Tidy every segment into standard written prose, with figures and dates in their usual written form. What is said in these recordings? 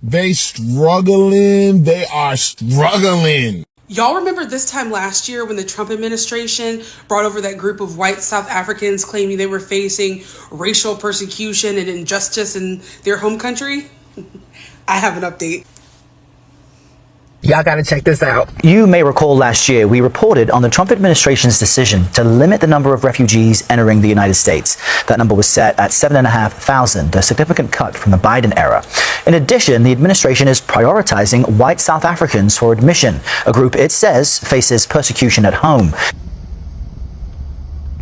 They struggling. They are struggling. Y'all remember this time last year when the Trump administration brought over that group of white South Africans claiming they were facing racial persecution and injustice in their home country? I have an update. Y'all gotta check this out. You may recall last year we reported on the Trump administration's decision to limit the number of refugees entering the United States. That number was set at 7,500, a significant cut from the Biden era. In addition, the administration is prioritizing white South Africans for admission, a group it says faces persecution at home,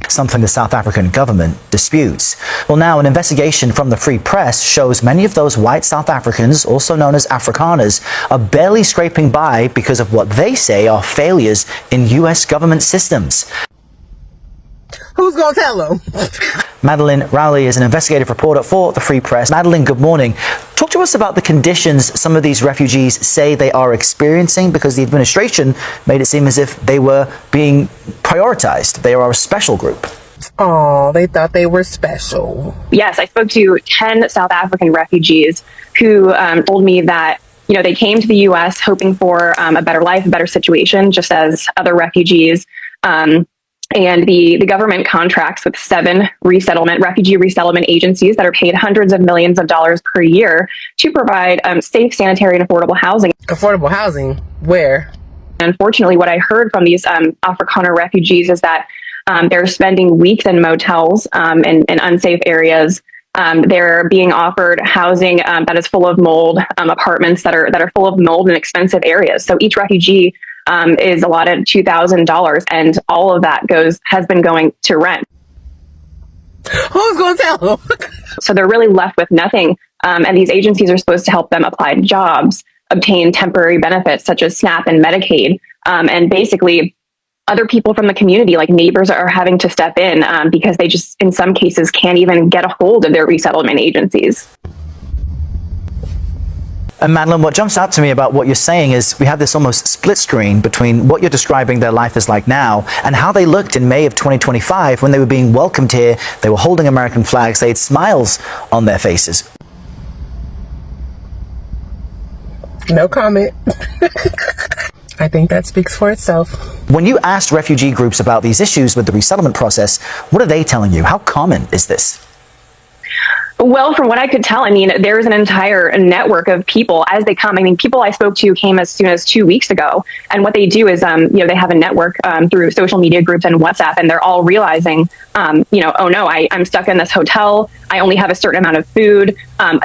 something the South African government disputes. Well, now an investigation from the Free Press shows many of those white South Africans, also known as Afrikaners, are barely scraping by because of what they say are failures in U.S. government systems. Who's gonna tell them? Madeline Rowley is an investigative reporter for the Free Press. Madeline, good morning. Talk to us about the conditions some of these refugees say they are experiencing, because the administration made it seem as if they were being prioritized. They are a special group. Oh, they thought they were special. Yes, I spoke to 10 South African refugees who told me that, you know, they came to the U.S. hoping for a better life, a better situation, just as other refugees. And the government contracts with 7 refugee resettlement agencies that are paid hundreds of millions of dollars per year to provide safe, sanitary, and affordable housing. Affordable housing? Where? Unfortunately, what I heard from these Afrikaner refugees is that they're spending weeks in motels in unsafe areas. They're being offered housing that is full of mold, apartments that are full of mold in expensive areas. So each refugee is allotted $2,000, and all of that has been going to rent. Who's going to tell them? So they're really left with nothing. And these agencies are supposed to help them apply to jobs, obtain temporary benefits such as SNAP and Medicaid. And basically, other people from the community, like neighbors, are having to step in because they just, in some cases, can't even get a hold of their resettlement agencies. And Madeline, what jumps out to me about what you're saying is we have this almost split screen between what you're describing their life is like now and how they looked in May of 2025 when they were being welcomed here. They were holding American flags. They had smiles on their faces. No comment. I think that speaks for itself. When you asked refugee groups about these issues with the resettlement process, what are they telling you? How common is this? Well, from what I could tell, I mean, there's an entire network of people as they come. I mean, people I spoke to came as soon as 2 weeks ago. And what they do is, they have a network through social media groups and WhatsApp, and they're all realizing, oh no, I'm stuck in this hotel. I only have a certain amount of food.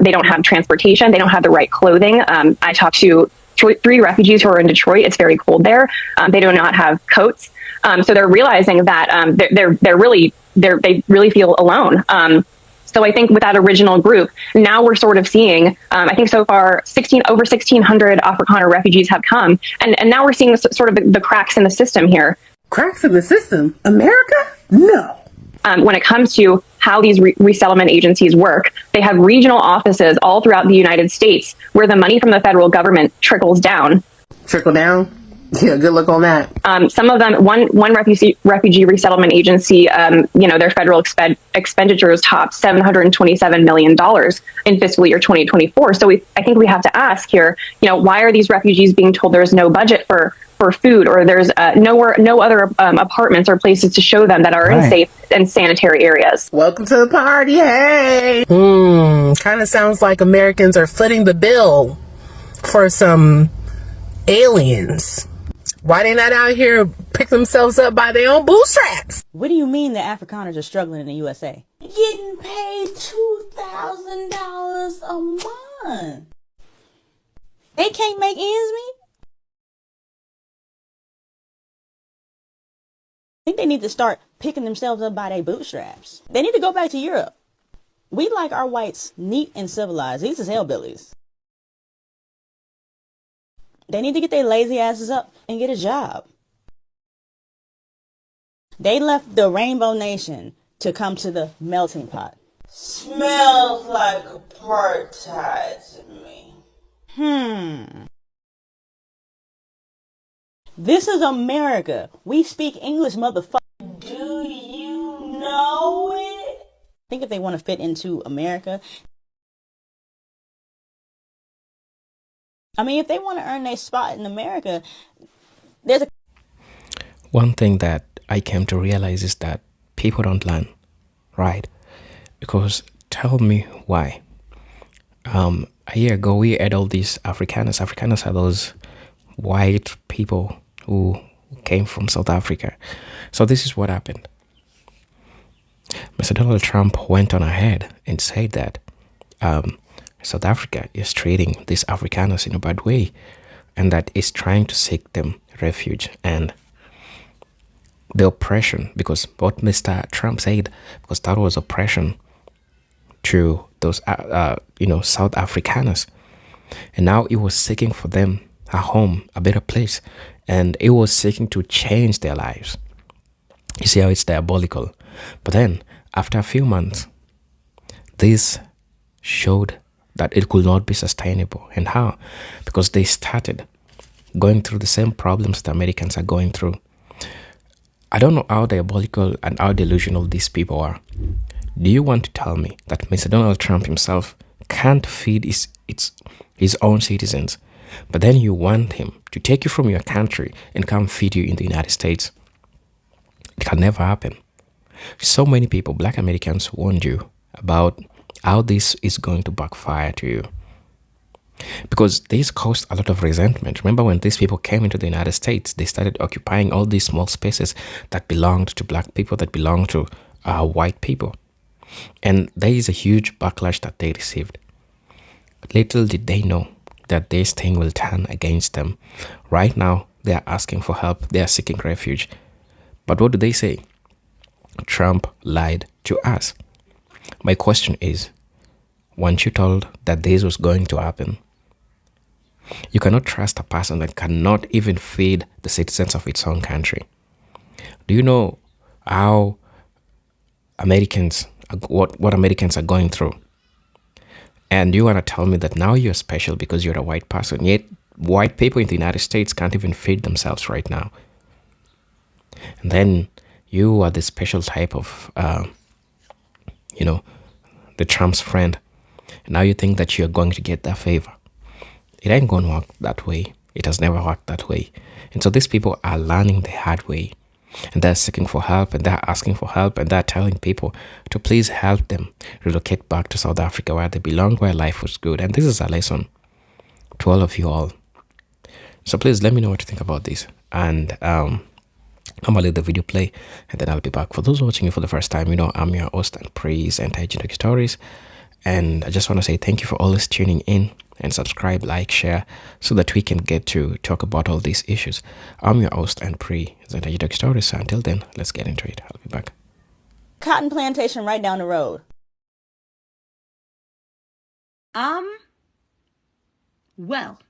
They don't have transportation. They don't have the right clothing. I talked to 3 refugees who are in Detroit. It's very cold there. They do not have coats. So they're realizing that they really feel alone. So I think with that original group, now we're sort of seeing, I think so far, over 1,600 Afrikaner refugees have come. And now we're seeing sort of the cracks in the system here. Cracks in the system? America? No. When it comes to how these resettlement agencies work, they have regional offices all throughout the United States where the money from the federal government trickles down. Trickle down? Yeah, good luck on that. Some of them, one refugee resettlement agency, their federal expenditures topped $727 million in fiscal year 2024. So I think we have to ask here, why are these refugees being told there's no budget for food, or there's no other apartments or places to show them that are in safe and sanitary areas? Welcome to the party, hey! Kind of sounds like Americans are footing the bill for some aliens. Why they not out here pick themselves up by their own bootstraps? What do you mean the Afrikaners are struggling in the USA? Getting paid $2,000 a month. They can't make ends meet? I think they need to start picking themselves up by their bootstraps. They need to go back to Europe. We like our whites neat and civilized. These is hillbillies. They need to get their lazy asses up and get a job. They left the Rainbow Nation to come to the melting pot. Smells like apartheid to me. This is America. We speak English, motherfucker. Do you know it? I think if they want to fit into America, I mean, if they want to earn their spot in America, there's a One thing that I came to realize is that people don't learn, right? Because tell me why. A year ago, we had all these Afrikaners. Afrikaners are those white people who came from South Africa. So this is what happened. Mr. Donald Trump went on ahead and said that South Africa is treating these Afrikaners in a bad way, and that is trying to seek them refuge and the oppression, because what Mr. Trump said, because that was oppression to those South Afrikaners, and now he was seeking for them a home, a better place, and he was seeking to change their lives. You see how it's diabolical. But then after a few months, this showed that it could not be sustainable. And how? Because they started going through the same problems the Americans are going through. I don't know how diabolical and how delusional these people are. Do you want to tell me that Mr. Donald Trump himself can't feed his own citizens, but then you want him to take you from your country and come feed you in the United States? It can never happen. So many people, Black Americans, warned you about how this is going to backfire to you, because this caused a lot of resentment. Remember, when these people came into the United States, they started occupying all these small spaces that belonged to Black people, that belonged to white people. And there is a huge backlash that they received. Little did they know that this thing will turn against them. Right now, they are asking for help. They are seeking refuge. But what do they say? Trump lied to us. My question is, weren't you told that this was going to happen? You cannot trust a person that cannot even feed the citizens of its own country. Do you know how what Americans are going through? And you want to tell me that now you're special because you're a white person, yet white people in the United States can't even feed themselves right now. And then you are the special type of, the Trump's friend. And now you think that you're going to get that favor. It ain't going to work that way. It has never worked that way. And so these people are learning the hard way. And they're seeking for help, and they're asking for help, and they're telling people to please help them relocate back to South Africa where they belong, where life was good. And this is a lesson to all of you all. So please let me know what you think about this. And I'm going to let the video play, and then I'll be back. For those watching me for the first time, I'm your host and praise Anti-Agenda Stories. And I just want to say thank you for always tuning in, and subscribe, like, share, so that we can get to talk about all these issues. I'm your host and Anti-Agenda Stories. So until then, let's get into it. I'll be back. cotton plantation right down the road. Well,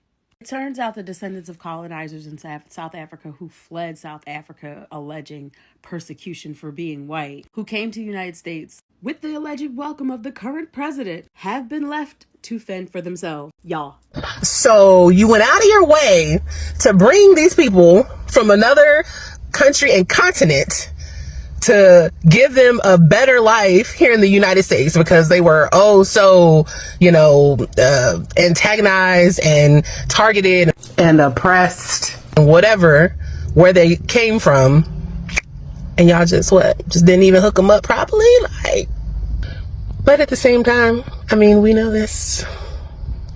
it turns out the descendants of colonizers in South Africa who fled South Africa alleging persecution for being white, who came to the United States with the alleged welcome of the current president, have been left to fend for themselves. Y'all. So you went out of your way to bring these people from another country and continent to give them a better life here in the United States because they were antagonized and targeted and oppressed and whatever where they came from, and y'all just didn't even hook them up properly. But at the same time, we know this.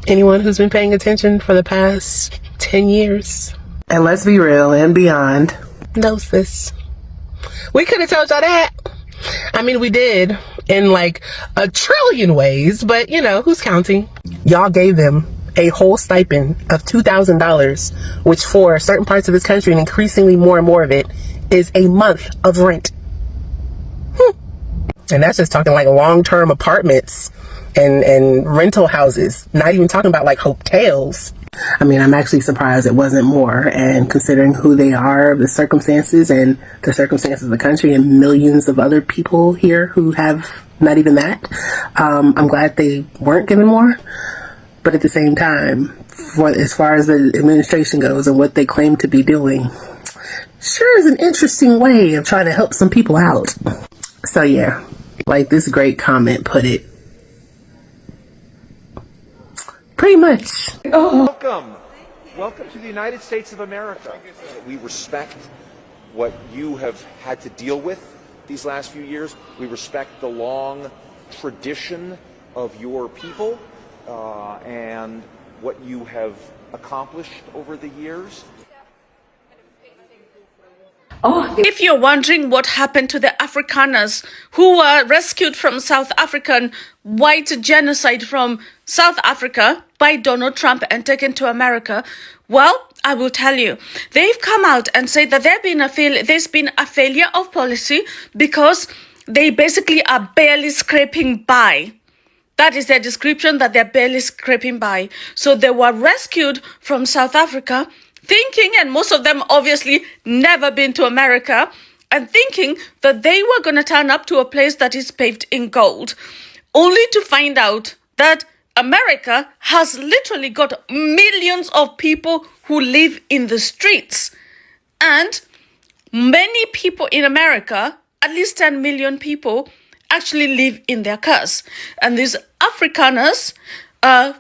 Anyone who's been paying attention for the past 10 years, and let's be real and beyond, knows this. We could have told y'all that. We did in a trillion ways, but who's counting? Y'all gave them a whole stipend of $2,000, which for certain parts of this country, and increasingly more and more of it, is a month of rent. And that's just talking long-term apartments and rental houses, not even talking about hotels. I'm actually surprised it wasn't more, and considering who they are, the circumstances of the country, and millions of other people here who have not even that, I'm glad they weren't given more. But at the same time, as far as the administration goes and what they claim to be doing, sure is an interesting way of trying to help some people out. So yeah, this great comment put it, Pretty much. Welcome to the United States of America. We respect what you have had to deal with these last few years. We respect the long tradition of your people and what you have accomplished over the years. If you're wondering what happened to the Afrikaners who were rescued from South African white genocide from South Africa by Donald Trump and taken to America, well, I will tell you, they've come out and said that there's been a failure of policy because they basically are barely scraping by. That is their description, that they're barely scraping by. So they were rescued from South Africa thinking, and most of them obviously never been to America, and thinking that they were going to turn up to a place that is paved in gold, only to find out that America has literally got millions of people who live in the streets. And many people in America, at least 10 million people, actually live in their cars. And these Afrikaners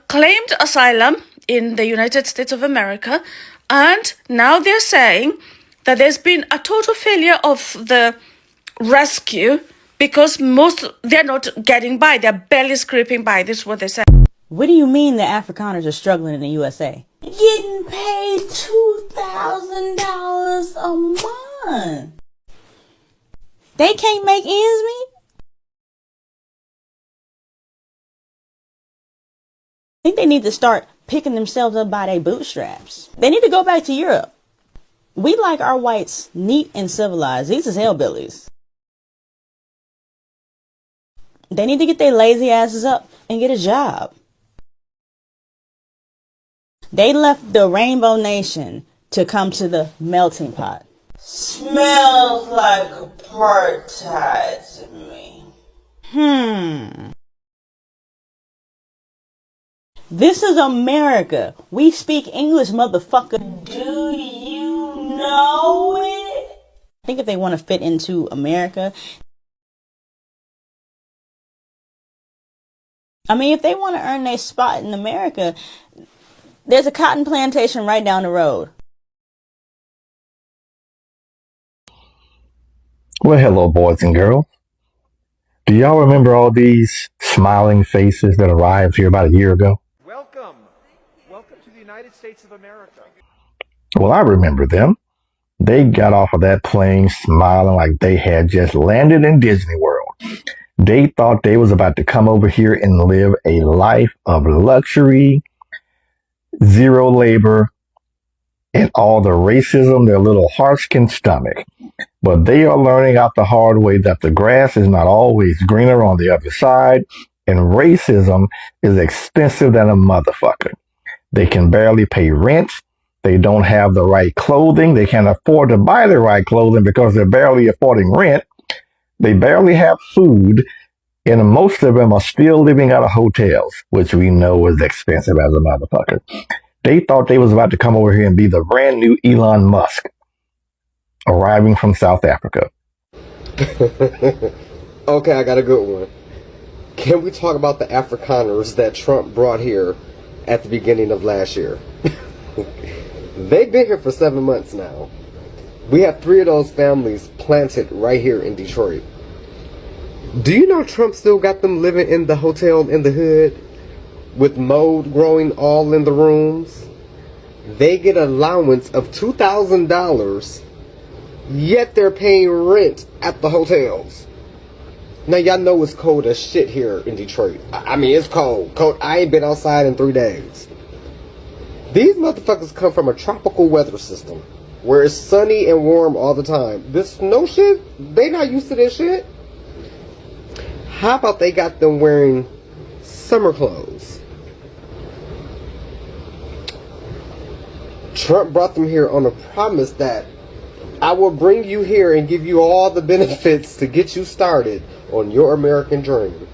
claimed asylum in the United States of America, and now they're saying that there's been a total failure of the rescue because they're not getting by. They're barely scraping by. This is what they say. What do you mean the Afrikaners are struggling in the USA? Getting paid $2,000 a month. They can't make ends meet? I think they need to start picking themselves up by their bootstraps. They need to go back to Europe. We like our whites neat and civilized. These is hillbillies. They need to get their lazy asses up and get a job. They left the Rainbow Nation to come to the melting pot. Smells like apartheid to me. This is America. We speak English, motherfucker. Do you know it? I think if they want to fit into America, if they want to earn their spot in America, there's a cotton plantation right down the road. Well, hello, boys and girls. Do y'all remember all these smiling faces that arrived here about a year ago? Welcome to the United States of America. Well, I remember them. They got off of that plane smiling like they had just landed in Disney World. They thought they was about to come over here and live a life of luxury, zero labor, and all the racism their little hearts can stomach. But they are learning out the hard way that the grass is not always greener on the other side, and racism is expensive than a motherfucker. They can barely pay rent. They don't have the right clothing. They can't afford to buy the right clothing because they're barely affording rent. They barely have food, and most of them are still living out of hotels, which we know is expensive as a motherfucker. They thought they was about to come over here and be the brand new Elon Musk, arriving from South Africa. Okay, I got a good one. Can we talk about the Afrikaners that Trump brought here at the beginning of last year? They've been here for 7 months now. We have 3 of those families planted right here in Detroit. Do you know Trump still got them living in the hotel in the hood with mold growing all in the rooms? They get an allowance of $2,000, yet they're paying rent at the hotels. Now, y'all know it's cold as shit here in Detroit. It's cold. I ain't been outside in 3 days. These motherfuckers come from a tropical weather system where it's sunny and warm all the time. This snow shit, they not used to this shit. How about they got them wearing summer clothes? Trump brought them here on a promise that I will bring you here and give you all the benefits to get you started on your American dream.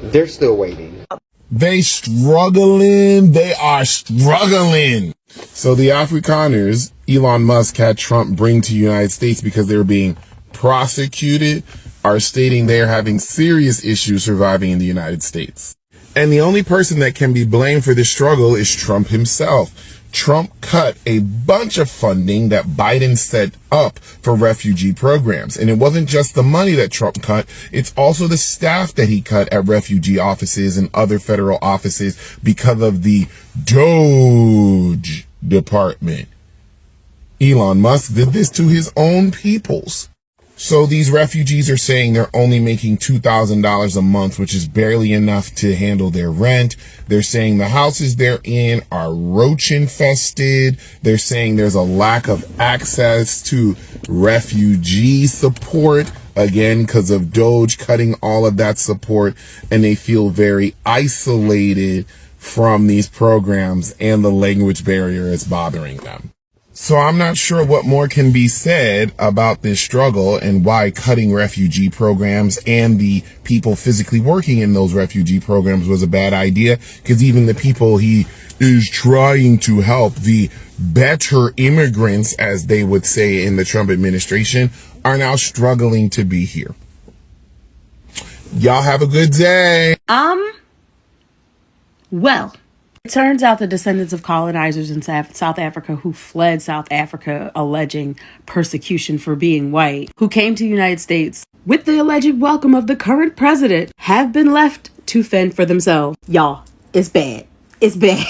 They're still waiting. They struggling. They are struggling. So the Afrikaners, Elon Musk had Trump bring to the United States because they were being prosecuted, are stating they are having serious issues surviving in the United States. And the only person that can be blamed for this struggle is Trump himself. Trump cut a bunch of funding that Biden set up for refugee programs. And it wasn't just the money that Trump cut, it's also the staff that he cut at refugee offices and other federal offices because of the Doge Department. Elon Musk did this to his own peoples. So these refugees are saying they're only making $2,000 a month, which is barely enough to handle their rent. They're saying the houses they're in are roach infested. They're saying there's a lack of access to refugee support, again, because of Doge cutting all of that support. And they feel very isolated from these programs, and the language barrier is bothering them. So I'm not sure what more can be said about this struggle and why cutting refugee programs and the people physically working in those refugee programs was a bad idea, because even the people he is trying to help, the better immigrants, as they would say in the Trump administration, are now struggling to be here. Y'all have a good day. Well, it turns out the descendants of colonizers in South Africa who fled South Africa alleging persecution for being white, who came to the United States with the alleged welcome of the current president, have been left to fend for themselves. Y'all, it's bad. It's bad.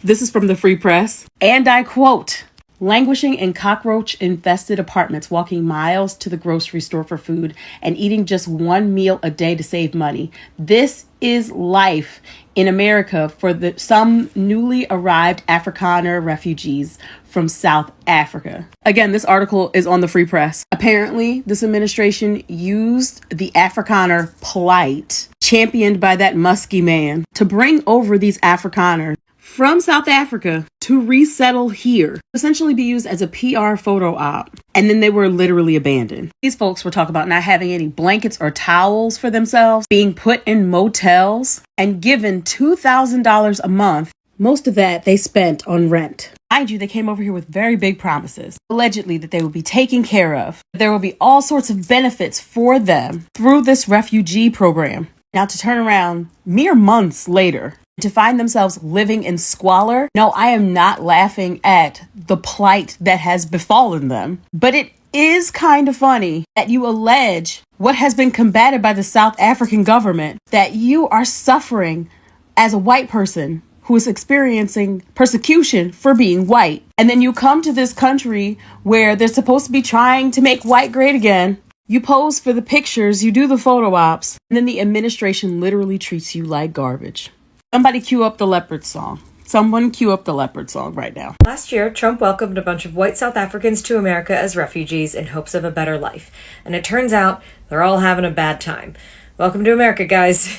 This is from the Free Press. And I quote, "Languishing in cockroach-infested apartments, walking miles to the grocery store for food, and eating just one meal a day to save money. This is life in America for some newly arrived Afrikaner refugees from South Africa." Again, this article is on the Free Press. Apparently, this administration used the Afrikaner plight, championed by that musky man, to bring over these Afrikaners from South Africa to resettle here, essentially be used as a PR photo op. And then they were literally abandoned. These folks were talking about not having any blankets or towels for themselves, being put in motels, and given $2,000 a month. Most of that they spent on rent. Mind you, they came over here with very big promises, allegedly that they would be taken care of. There will be all sorts of benefits for them through this refugee program. Now to turn around mere months later, to find themselves living in squalor. No, I am not laughing at the plight that has befallen them, but it is kind of funny that you allege what has been combated by the South African government, that you are suffering as a white person who is experiencing persecution for being white. And then you come to this country where they're supposed to be trying to make white great again. You pose for the pictures, you do the photo ops, and then the administration literally treats you like garbage. Somebody cue up the Leopard song. Someone cue up the Leopard song right now. Last year, Trump welcomed a bunch of white South Africans to America as refugees in hopes of a better life. And it turns out they're all having a bad time. Welcome to America, guys.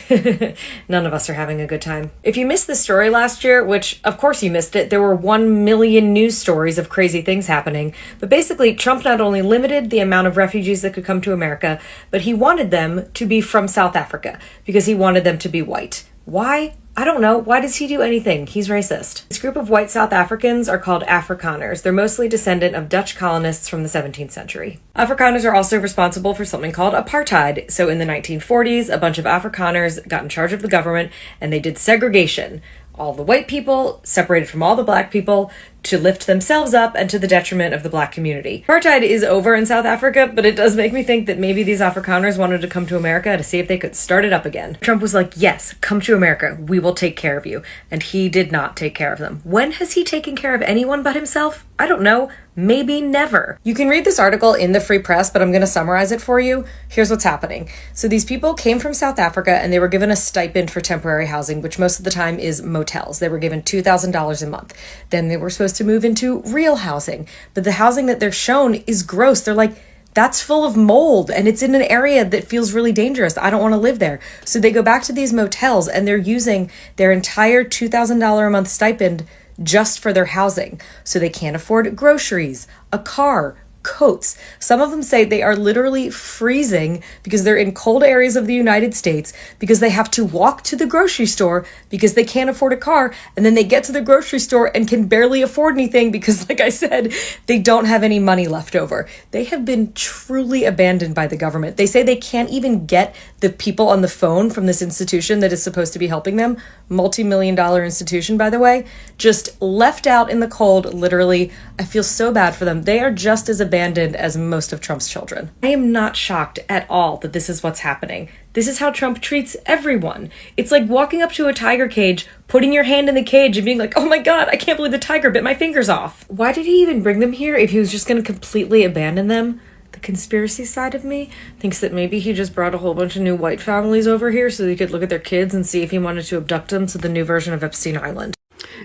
None of us are having a good time. If you missed the story last year, which of course you missed it, there were 1 million news stories of crazy things happening. But basically, Trump not only limited the amount of refugees that could come to America, but he wanted them to be from South Africa because he wanted them to be white. Why? I don't know. Why does he do anything? He's racist. This group of white South Africans are called Afrikaners. They're mostly descendant of Dutch colonists from the 17th century. Afrikaners are also responsible for something called apartheid. So in the 1940s, a bunch of Afrikaners got in charge of the government and they did segregation. All the white people separated from all the black people to lift themselves up and to the detriment of the black community. Apartheid is over in South Africa, but it does make me think that maybe these Afrikaners wanted to come to America to see if they could start it up again. Trump was like, yes, come to America. We will take care of you. And he did not take care of them. When has he taken care of anyone but himself? I don't know. Maybe never. You can read this article in the Free Press, but I'm going to summarize it for you. Here's what's happening. So these people came from South Africa and they were given a stipend for temporary housing, which most of the time is motels. They were given $2,000 a month. Then they were supposed to move into real housing, but the housing that they're shown is gross. They're like, that's full of mold and it's in an area that feels really dangerous. I don't want to live there. So they go back to these motels and they're using their entire $2,000 a month stipend just for their housing. So they can't afford groceries, a car, coats. Some of them say they are literally freezing because they're in cold areas of the United States, because they have to walk to the grocery store because they can't afford a car, and then they get to the grocery store and can barely afford anything because, like I said, they don't have any money left over. They have been truly abandoned by the government. They say they can't even get the people on the phone from this institution that is supposed to be helping them, multi-million-dollar institution, by the way, just left out in the cold, literally. I feel so bad for them. They are just as abandoned as most of Trump's children. I am not shocked at all that this is what's happening. This is how Trump treats everyone. It's like walking up to a tiger cage, putting your hand in the cage and being like, oh my God, I can't believe the tiger bit my fingers off. Why did he even bring them here if he was just going to completely abandon them? The conspiracy side of me thinks that maybe he just brought a whole bunch of new white families over here so they could look at their kids and see if he wanted to abduct them to the new version of Epstein Island.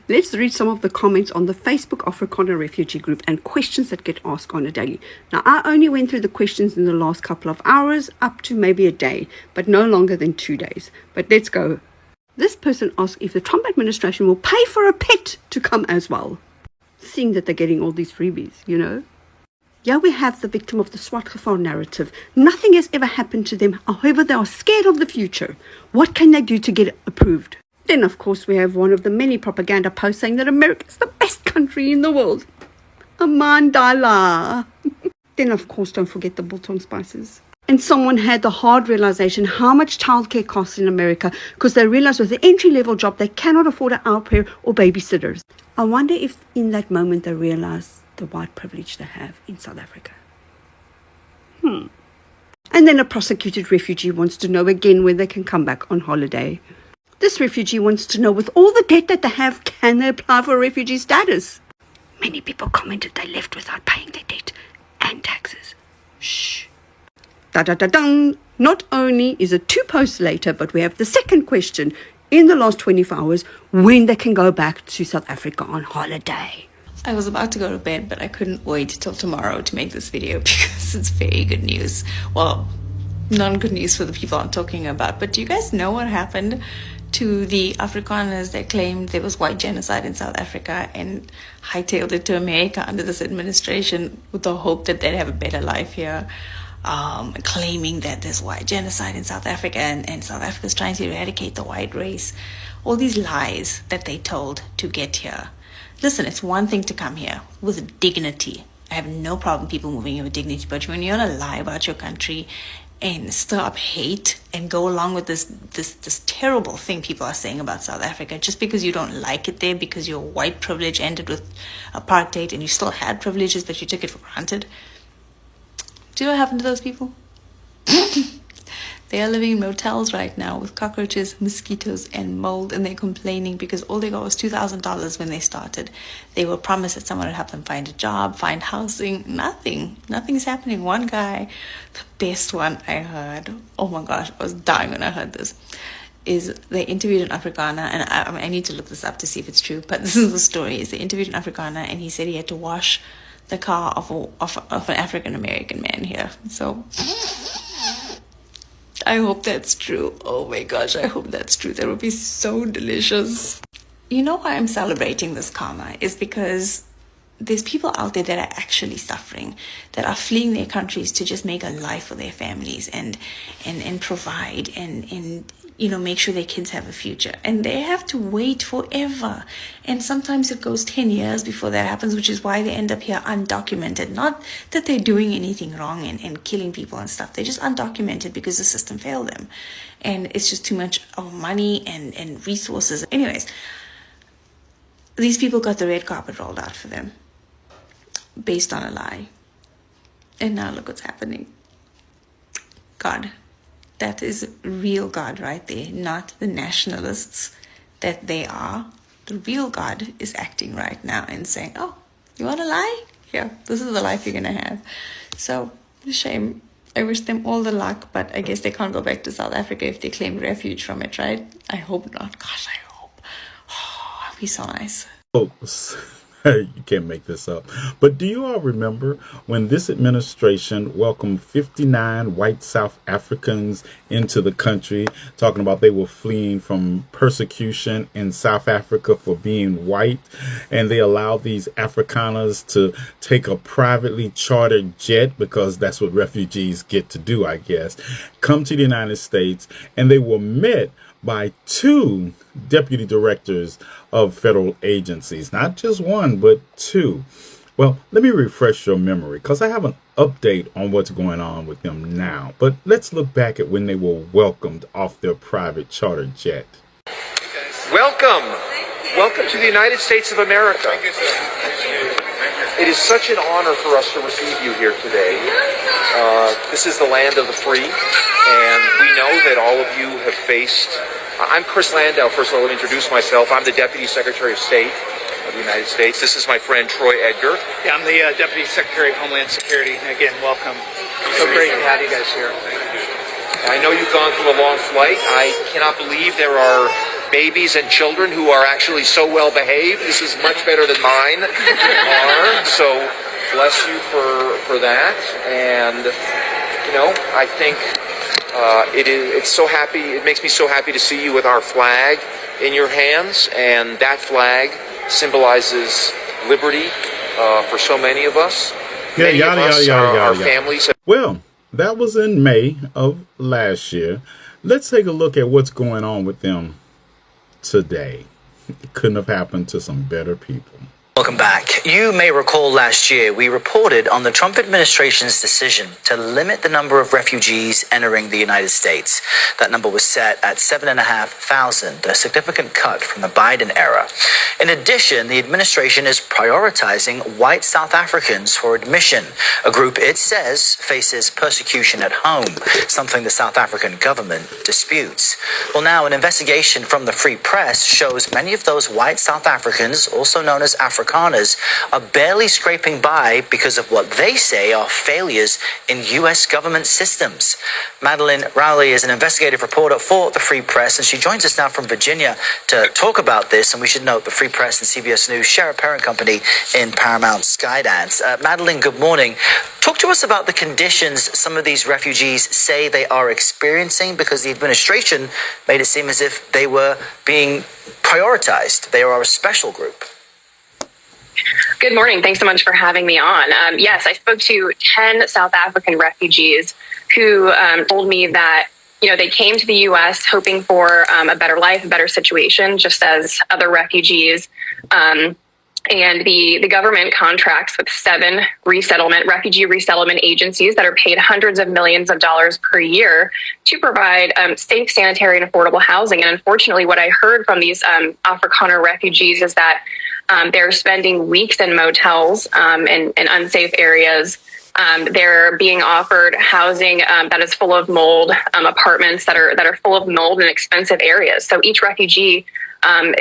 Let's read some of the comments on the Facebook Afrikaner refugee group and questions that get asked on a daily. Now, I only went through the questions in the last couple of hours, up to maybe a day, but no longer than 2 days. But let's go. This person asked if the Trump administration will pay for a pet to come as well, seeing that they're getting all these freebies, you know. Yeah, we have the victim of the Swartgevaar narrative. Nothing has ever happened to them. However, they are scared of the future. What can they do to get it approved? Then, of course, we have one of the many propaganda posts saying that America is the best country in the world. Amandala. Then, of course, don't forget the biltong spices. And someone had the hard realization how much childcare costs in America because they realized with the entry-level job they cannot afford an au pair or babysitters. I wonder if in that moment they realized the white privilege they have in South Africa. And then a prosecuted refugee wants to know again when they can come back on holiday. This refugee wants to know, with all the debt that they have, can they apply for refugee status? Many people commented they left without paying their debt and taxes. Shh. Da-da-da-dum. Not only is it 2 posts later, but we have the second question in the last 24 hours, when they can go back to South Africa on holiday. I was about to go to bed, but I couldn't wait till tomorrow to make this video because it's very good news. Well, non-good news for the people I'm talking about. But do you guys know what happened to the Afrikaners that claimed there was white genocide in South Africa and hightailed it to America under this administration with the hope that they'd have a better life here, claiming that there's white genocide in South Africa and South Africa's trying to eradicate the white race. All these lies that they told to get here. Listen, it's one thing to come here with dignity. I have no problem people moving here with dignity, but when you're gonna lie about your country and stir up hate and go along with this terrible thing people are saying about South Africa just because you don't like it there, because your white privilege ended with apartheid and you still had privileges but you took it for granted. Do you know what happened to those people? They are living in motels right now with cockroaches, mosquitoes, and mold, and they're complaining because all they got was $2,000 when they started. They were promised that someone would help them find a job, find housing. Nothing's happening. One guy, the best one I heard, oh my gosh, I was dying when I heard this, is they interviewed an Afrikaner, and I need to look this up to see if it's true, but this is the story, is they interviewed an Afrikaner, and he said he had to wash the car of an African-American man here. So I hope that's true. Oh my gosh, I hope that's true. That would be so delicious. You know why I'm celebrating this karma is because there's people out there that are actually suffering, that are fleeing their countries to just make a life for their families and provide and you know, make sure their kids have a future. And they have to wait forever. And sometimes it goes 10 years before that happens, which is why they end up here undocumented. Not that they're doing anything wrong and killing people and stuff. They're just undocumented because the system failed them. And it's just too much of money and resources. Anyways, these people got the red carpet rolled out for them based on a lie. And now look what's happening. God. That is real God right there, not the nationalists that they are. The real God is acting right now and saying, oh, you want to lie? Yeah, this is the life you're going to have. So, shame. I wish them all the luck, but I guess they can't go back to South Africa if they claim refuge from it, right? I hope not. Gosh, I hope. Oh, that'd be so nice. Oh, You can't make this up. But do you all remember when this administration welcomed 59 white South Africans into the country, talking about they were fleeing from persecution in South Africa for being white, and they allowed these Afrikaners to take a privately chartered jet, because that's what refugees get to do, I guess, come to the United States, and they were met by 2 deputy directors of federal agencies, not just 1, but 2. Well, let me refresh your memory, because I have an update on what's going on with them now. But let's look back at when they were welcomed off their private charter jet. Welcome. Welcome to the United States of America. It is such an honor for us to receive you here today. This is the land of the free, and we know that all of you have faced... I'm Chris Landau. First of all, let me introduce myself. I'm the Deputy Secretary of State of the United States. This is my friend Troy Edgar. Yeah, I'm the Deputy Secretary of Homeland Security. Again, welcome. So great to have you guys here. I know you've gone through a long flight. I cannot believe there are babies and children who are actually so well behaved. This is much better than mine are. So bless you for that. And you know, I think it makes me so happy to see you with our flag in your hands, and that flag symbolizes liberty for so many of us. Yeah, Many of us, our families. Well, that was in May of last year. Let's take a look at what's going on with them today. It couldn't have happened to some better people. Welcome back. You may recall last year we reported on the Trump administration's decision to limit the number of refugees entering the United States. That number was set at 7,500, a significant cut from the Biden era. In addition, the administration is prioritizing white South Africans for admission, a group it says faces persecution at home, something the South African government disputes. Well, now an investigation from the Free Press shows many of those white South Africans, also known as Afrikaners, are barely scraping by because of what they say are failures in U.S. government systems. Madeline Rowley is an investigative reporter for the Free Press, and she joins us now from Virginia to talk about this. And we should note the Free Press and CBS News share a parent company in Paramount Skydance. Madeline, good morning. Talk to us about the conditions some of these refugees say they are experiencing, because the administration made it seem as if they were being prioritized. They are a special group. Good morning. Thanks so much for having me on. Yes, I spoke to 10 South African refugees who told me that, you know, they came to the U.S. hoping for a better life, a better situation, just as other refugees. And the government contracts with 7 refugee resettlement agencies that are paid hundreds of millions of dollars per year to provide safe, sanitary, and affordable housing. And unfortunately, what I heard from these Afrikaner refugees is that they're spending weeks in motels in unsafe areas. They're being offered housing that is full of mold, apartments that are full of mold in expensive areas. So each refugee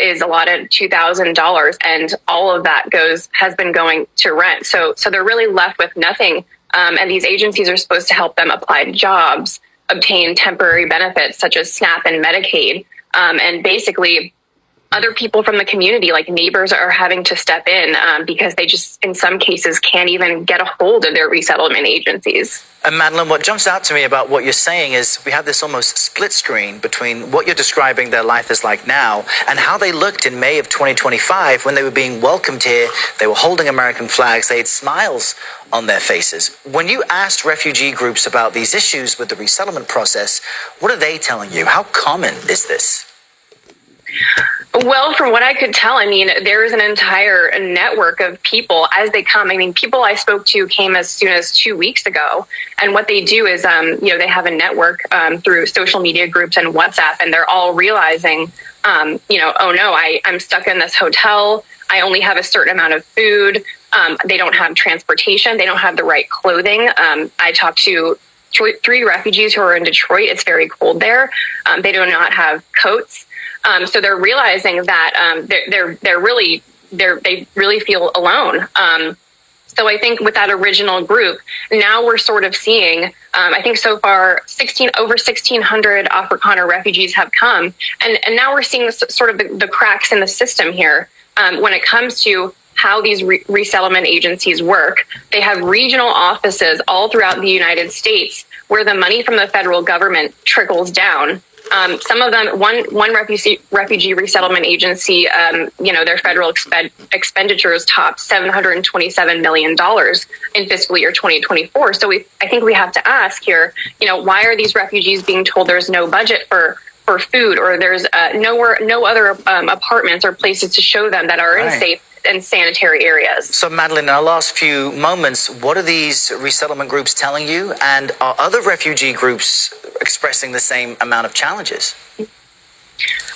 is allotted $2,000, and all of that has been going to rent. So they're really left with nothing. And these agencies are supposed to help them apply to jobs, obtain temporary benefits such as SNAP and Medicaid, and basically other people from the community, like neighbors, are having to step in because they just, in some cases, can't even get a hold of their resettlement agencies. And Madeline, what jumps out to me about what you're saying is we have this almost split screen between what you're describing their life is like now and how they looked in May of 2025 when they were being welcomed here. They were holding American flags. They had smiles on their faces. When you asked refugee groups about these issues with the resettlement process, what are they telling you? How common is this? Well, from what I could tell, I mean, there is an entire network of people as they come. I mean, people I spoke to came as soon as 2 weeks ago. And what they do is, they have a network through social media groups and WhatsApp, and they're all realizing, oh no, I'm stuck in this hotel. I only have a certain amount of food. They don't have transportation. They don't have the right clothing. I talked to 3 refugees who are in Detroit. It's very cold there. They do not have coats. So they're realizing that they really feel alone. So I think with that original group, now we're sort of seeing, I think so far, over 1,600 Afrikaner refugees have come. And now we're seeing sort of the cracks in the system here when it comes to how these resettlement agencies work. They have regional offices all throughout the United States where the money from the federal government trickles down. Some of them, one refugee resettlement agency, their federal expenditures topped $727 million in fiscal year 2024. So I think we have to ask here, why are these refugees being told there's no budget for food, or there's no other apartments or places to show them that are in safe and sanitary areas? So, Madeline, in our last few moments, what are these resettlement groups telling you? And are other refugee groups expressing the same amount of challenges?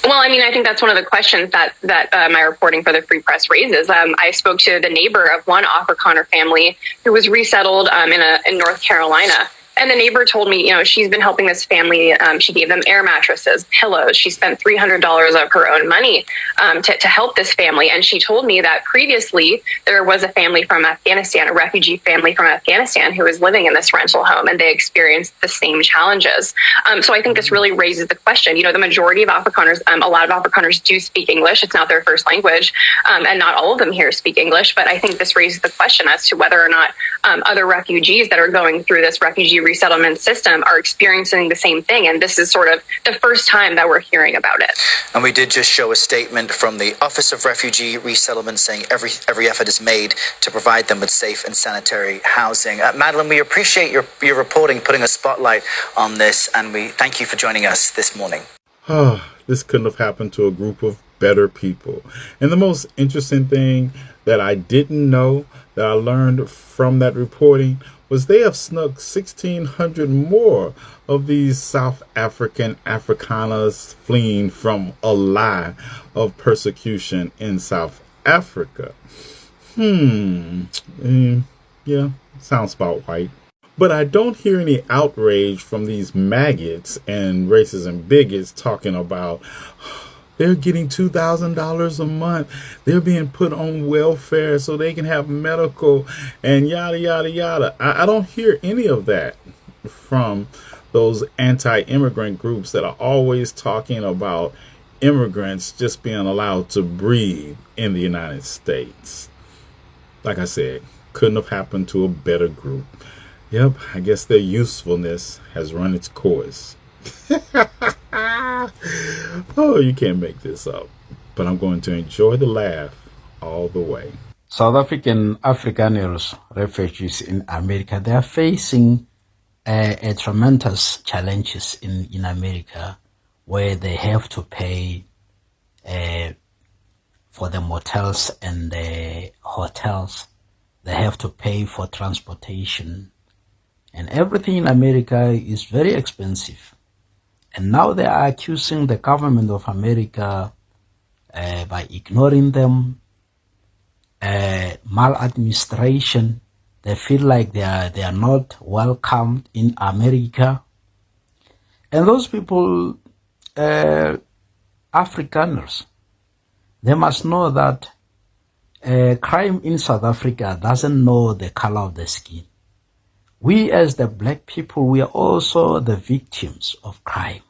Well, I mean, I think that's one of the questions that my reporting for the Free Press raises. I spoke to the neighbor of one Afrikaner family who was resettled in North Carolina. And the neighbor told me, she's been helping this family. She gave them air mattresses, pillows. She spent $300 of her own money to help this family. And she told me that previously there was a family from Afghanistan, a refugee family from Afghanistan, who was living in this rental home, and they experienced the same challenges. So I think this really raises the question. The majority of Afrikaners, a lot of Afrikaners do speak English. It's not their first language, and not all of them here speak English. But I think this raises the question as to whether or not other refugees that are going through this refugee resettlement system are experiencing the same thing. And this is sort of the first time that we're hearing about it. And we did just show a statement from the Office of Refugee Resettlement saying every effort is made to provide them with safe and sanitary housing. Madeline, we appreciate your reporting, putting a spotlight on this, and we thank you for joining us this morning. This couldn't have happened to a group of better people. And the most interesting thing that I didn't know, that I learned from that reporting, was they have snuck 1,600 more of these South African Afrikaners fleeing from a lie of persecution in South Africa. Yeah, sounds about right. But I don't hear any outrage from these maggots and racists and bigots talking about they're getting $2,000 a month. They're being put on welfare so they can have medical and yada, yada, yada. I don't hear any of that from those anti-immigrant groups that are always talking about immigrants just being allowed to breathe in the United States. Like I said, couldn't have happened to a better group. Yep, I guess their usefulness has run its course. Oh, you can't make this up. But I'm going to enjoy the laugh all the way. South African Afrikaners, refugees in America, they are facing a tremendous challenges in America, where they have to pay for the motels and the hotels. They have to pay for transportation. And everything in America is very expensive. And now they are accusing the government of America by ignoring them, maladministration. They feel like they are not welcomed in America. And those people, Afrikaners, they must know that crime in South Africa doesn't know the color of the skin. We as the black people, we are also the victims of crime.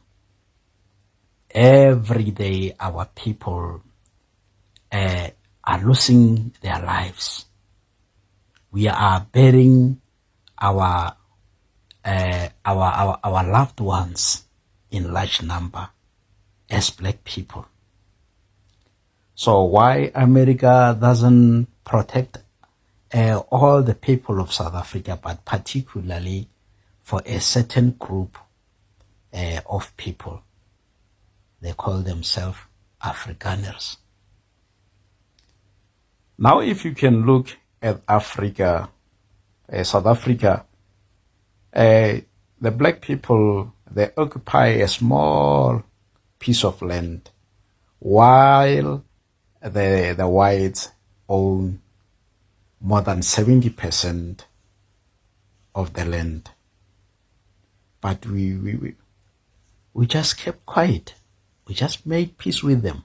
Every day our people are losing their lives. We are burying our loved ones in large number as black people. So why America doesn't protect all the people of South Africa, but particularly for a certain group of people? They call themselves Afrikaners. Now, if you can look at Africa, South Africa, the black people, they occupy a small piece of land, while the whites own more than 70% of the land. But we just kept quiet. We just made peace with them.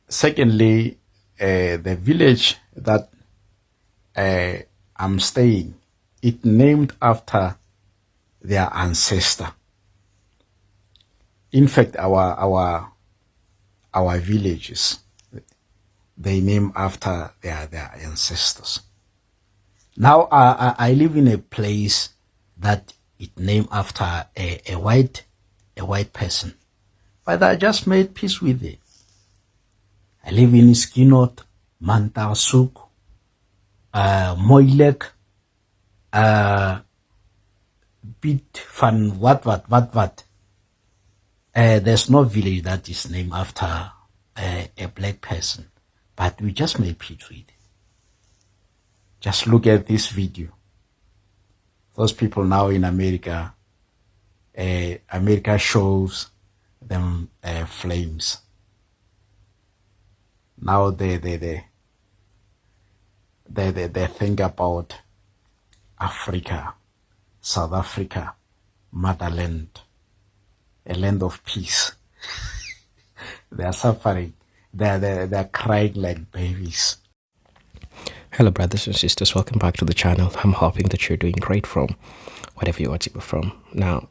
Secondly, the village that I'm staying, it named after their ancestor. In fact, our villages, they name after their ancestors. Now I live in a place that it named after a white person, but I just made peace with it. I live in Skinot, Mantarsuk, Moilek, Bit van what. There's no village that is named after a black person, but we just made peace with it. Just look at this video. Those people now in America, America shows them flames. Now they think about Africa, South Africa, motherland, a land of peace. They are suffering. They're crying like babies. Hello brothers and sisters, welcome back to the channel. I'm hoping that you're doing great from whatever you're watching from. Now,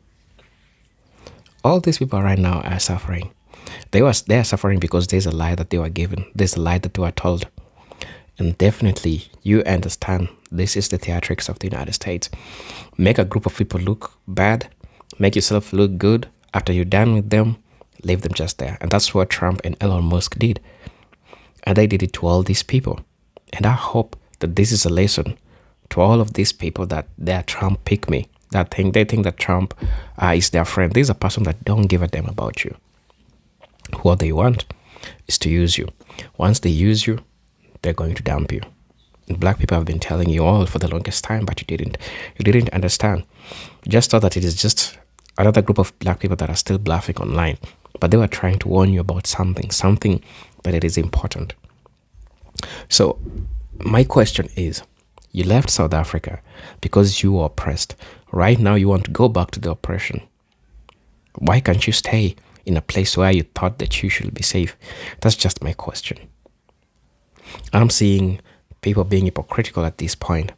all these people right now are suffering. They are suffering because there's a lie that they were given. There's a lie that they were told. And definitely, you understand this is the theatrics of the United States. Make a group of people look bad, make yourself look good. After you're done with them, leave them just there. And that's what Trump and Elon Musk did. And they did it to all these people. And I hope that this is a lesson to all of these people that they are Trump pick me. They think that Trump is their friend. This is a person that don't give a damn about you. What they want is to use you. Once they use you, they're going to dump you. And black people have been telling you all for the longest time, but you didn't understand. You just thought that it is just another group of black people that are still bluffing online. But they were trying to warn you about something that it is important. So my question is, you left South Africa because you were oppressed. Right now you want to go back to the oppression. Why can't you stay in a place where you thought that you should be safe? That's just my question. I'm seeing people being hypocritical at this point.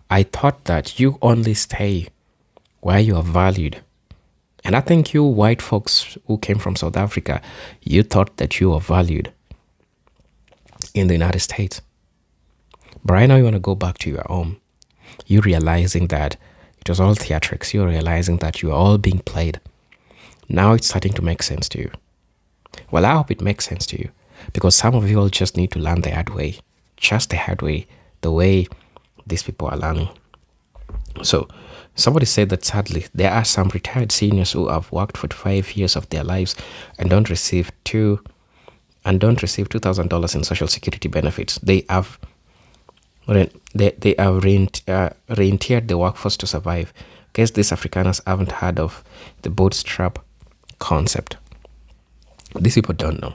I thought that you only stay where you are valued. And I think you white folks who came from South Africa, you thought that you were valued in the United States. But right now you want to go back to your home. You're realizing that it was all theatrics. You're realizing that you are all being played. Now it's starting to make sense to you. Well, I hope it makes sense to you, because some of you all just need to learn the hard way. Just the hard way, the way these people are learning. So somebody said that sadly, there are some retired seniors who have worked for 5 years of their lives and don't receive $2,000 in Social Security benefits. They have reentered the workforce to survive. Guess these Afrikaners haven't heard of the bootstrap concept. These people don't know.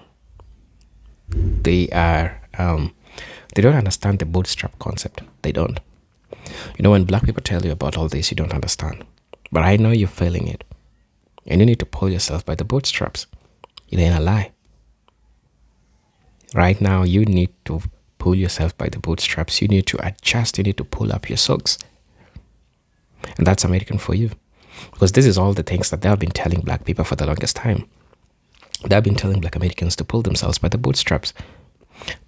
They don't understand the bootstrap concept. They don't. You know, when black people tell you about all this, you don't understand. But I know you're feeling it. And you need to pull yourself by the bootstraps. It ain't a lie. Right now, you need to pull yourself by the bootstraps. You need to adjust. You need to pull up your socks. And that's American for you. Because this is all the things that they have been telling black people for the longest time. They have been telling black Americans to pull themselves by the bootstraps.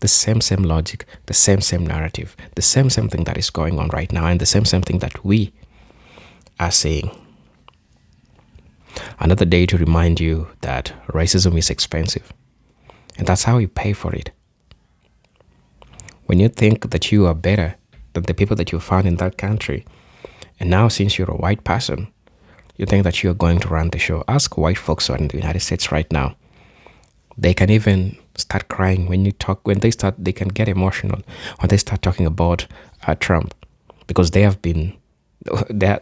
The same logic, the same narrative, the same thing that is going on right now, and the same thing that we are saying. Another day to remind you that racism is expensive. And that's how you pay for it. When you think that you are better than the people that you found in that country, and now since you're a white person, you think that you're going to run the show. Ask white folks who are in the United States right now. They can even start crying when you talk. They can get emotional when they start talking about Trump, because they have been. There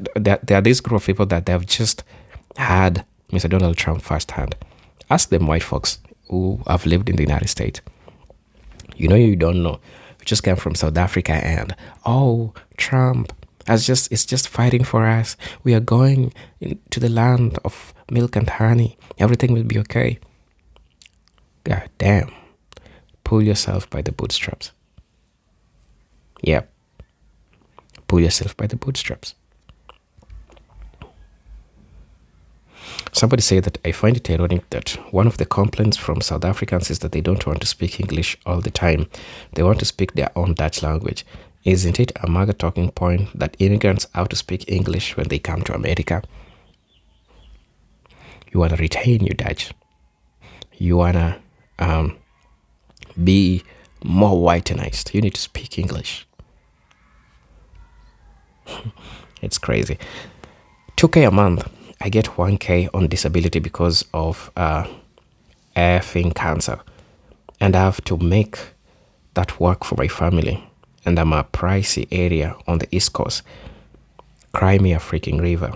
are this group of people that they have just had Mr. Donald Trump firsthand. Ask them white folks who have lived in the United States. You know, you don't know. You just came from South Africa and, oh, Trump is just fighting for us. We are going to the land of milk and honey. Everything will be okay. God damn. Pull yourself by the bootstraps. Yep. Pull yourself by the bootstraps. Somebody said that I find it ironic that one of the complaints from South Africans is that they don't want to speak English all the time. They want to speak their own Dutch language. Isn't it a mega talking point that immigrants have to speak English when they come to America? You want to retain your Dutch. You want to be more whitenized. You need to speak English. It's crazy. 2K a month. I get 1K on disability because of effing cancer. And I have to make that work for my family. And I'm a pricey area on the East Coast. Cry me a freaking river.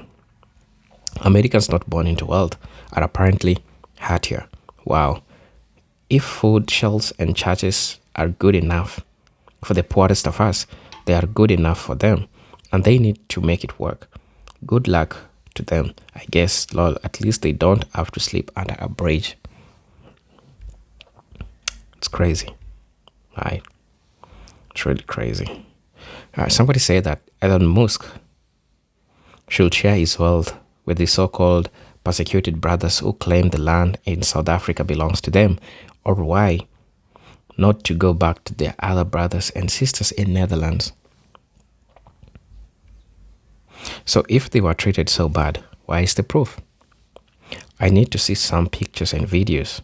Americans not born into wealth are apparently happier. Wow. If food shelves and churches are good enough for the poorest of us, they are good enough for them. And they need to make it work. Good luck to them. I guess, lol, at least they don't have to sleep under a bridge. It's crazy. Right? It's really crazy. Somebody said that Elon Musk should share his wealth with the so-called persecuted brothers who claim the land in South Africa belongs to them, or why not to go back to their other brothers and sisters in Netherlands. So if they were treated so bad, why is the proof? I need to see some pictures and videos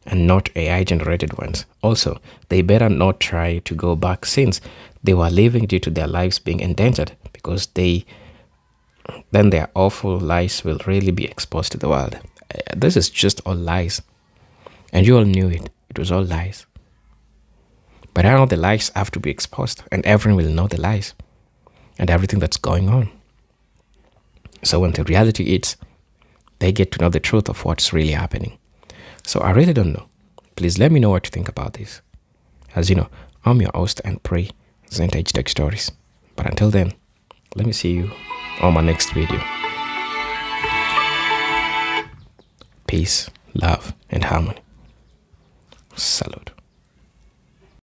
and not AI generated ones. Also, they better not try to go back since they were living due to their lives being endangered, because then their awful lies will really be exposed to the world. This is just all lies. And you all knew it. It was all lies. But now the lies have to be exposed and everyone will know the lies and everything that's going on. So when the reality is, they get to know the truth of what's really happening. So I really don't know. Please let me know what you think about this. As you know, I'm your host and prey, Zentage Tech Stories. But until then, let me see you on my next video. Peace, love, and harmony. Salute.